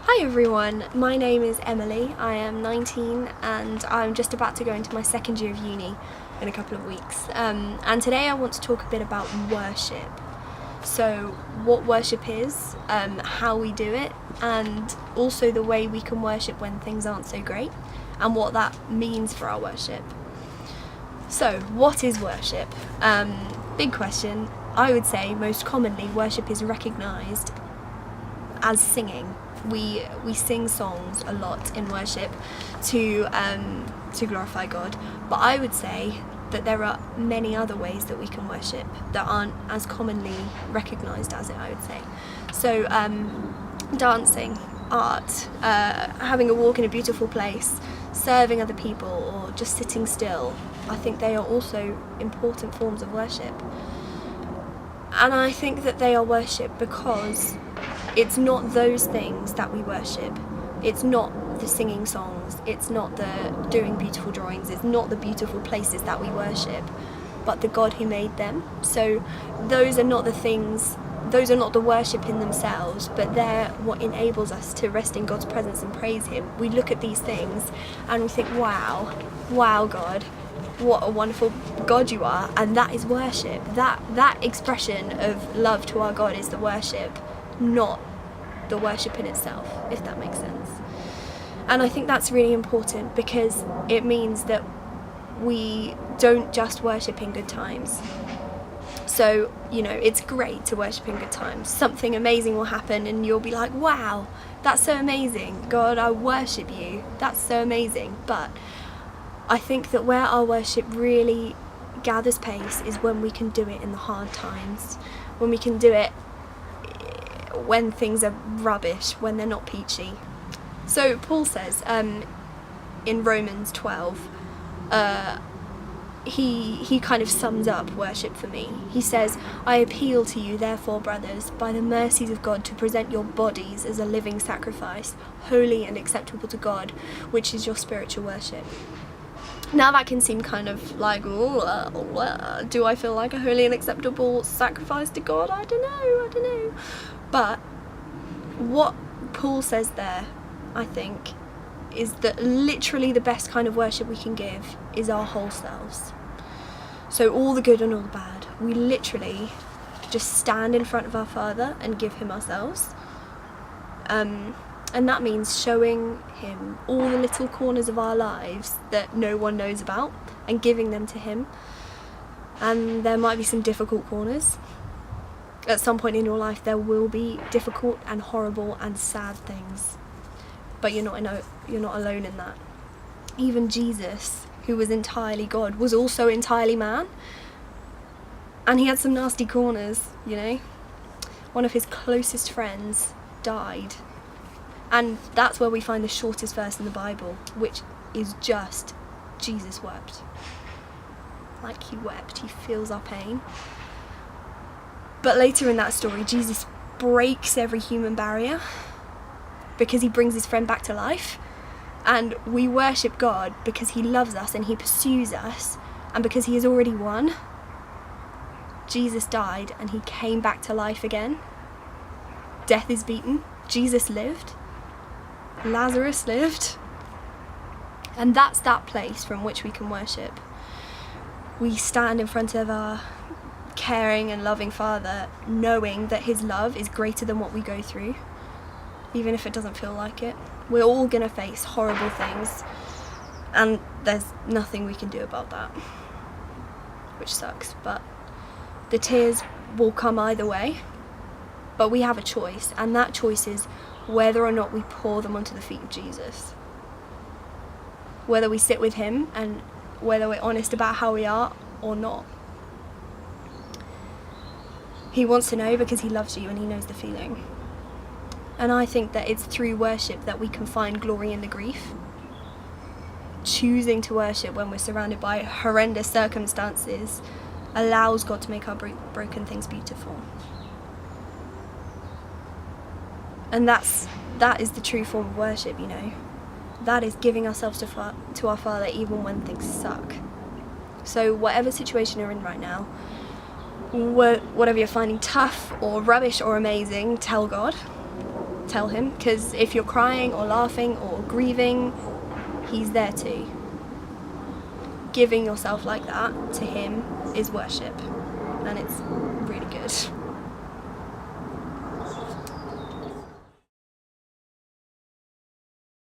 Hi everyone, my name is Emily, I am 19 and I'm just about to go into my second year of uni in a couple of weeks. And today I want to talk a bit about worship. So what worship is, how we do it, and also the way we can worship when things aren't so great and what that means for our worship. So what is worship? Big question. I would say most commonly worship is recognised as singing. We sing songs a lot in worship to glorify God, but I would say that there are many other ways that we can worship that aren't as commonly recognised as it, I would say. So dancing, art, having a walk in a beautiful place, serving other people, or just sitting still, I think they are also important forms of worship. And I think that they are worship because it's not those things that we worship. It's not the singing songs, it's not the doing beautiful drawings, it's not the beautiful places that we worship, but the God who made them. So those are not the things, those are not the worship in themselves, but they're what enables us to rest in God's presence and praise Him. We look at these things and we think, wow, God, what a wonderful God you are, and that is worship. That expression of love to our God is the worship, not the worship in itself, if that makes sense. And I think that's really important because it means that we don't just worship in good times. So, it's great to worship in good times. Something amazing will happen and you'll be like, wow, that's so amazing. God, I worship you. That's so amazing. But I think that where our worship really gathers pace is when we can do it in the hard times, when we can do it when things are rubbish, when they're not peachy. So Paul says in Romans 12, he kind of sums up worship for me. He says, I appeal to you, therefore, brothers, by the mercies of God, to present your bodies as a living sacrifice, holy and acceptable to God, which is your spiritual worship. Now that can seem kind of like, do I feel like a holy and acceptable sacrifice to God? I don't know. But what Paul says there, I think, is that literally the best kind of worship we can give is our whole selves. So all the good and all the bad, we literally just stand in front of our Father and give Him ourselves. And that means showing Him all the little corners of our lives that no one knows about and giving them to Him. And there might be some difficult corners. At some point in your life there will be difficult and horrible and sad things. But you're not alone in that. Even Jesus, who was entirely God, was also entirely man. And He had some nasty corners, One of His closest friends died. And that's where we find the shortest verse in the Bible, which is just, Jesus wept. Like He wept, He feels our pain. But later in that story, Jesus breaks every human barrier because He brings His friend back to life. And we worship God because He loves us and He pursues us, and because He has already won. Jesus died and He came back to life again. Death is beaten. Jesus lived. Lazarus lived. And that's that place from which we can worship. We stand in front of our caring and loving Father, knowing that His love is greater than what we go through, even if it doesn't feel like it. We're all going to face horrible things, and there's nothing we can do about that, which sucks. But the tears will come either way, but we have a choice, and that choice is whether or not we pour them onto the feet of Jesus. Whether we sit with Him and whether we're honest about how we are or not. He wants to know because He loves you and He knows the feeling. And I think that it's through worship that we can find glory in the grief. Choosing to worship when we're surrounded by horrendous circumstances allows God to make our broken things beautiful. And that is the true form of worship, That is giving ourselves to our Father even when things suck. So whatever situation you're in right now, whatever you're finding tough or rubbish or amazing, tell God. tell him, because if you're crying or laughing or grieving, he's there too. Giving yourself like that to him is worship, and it's really good.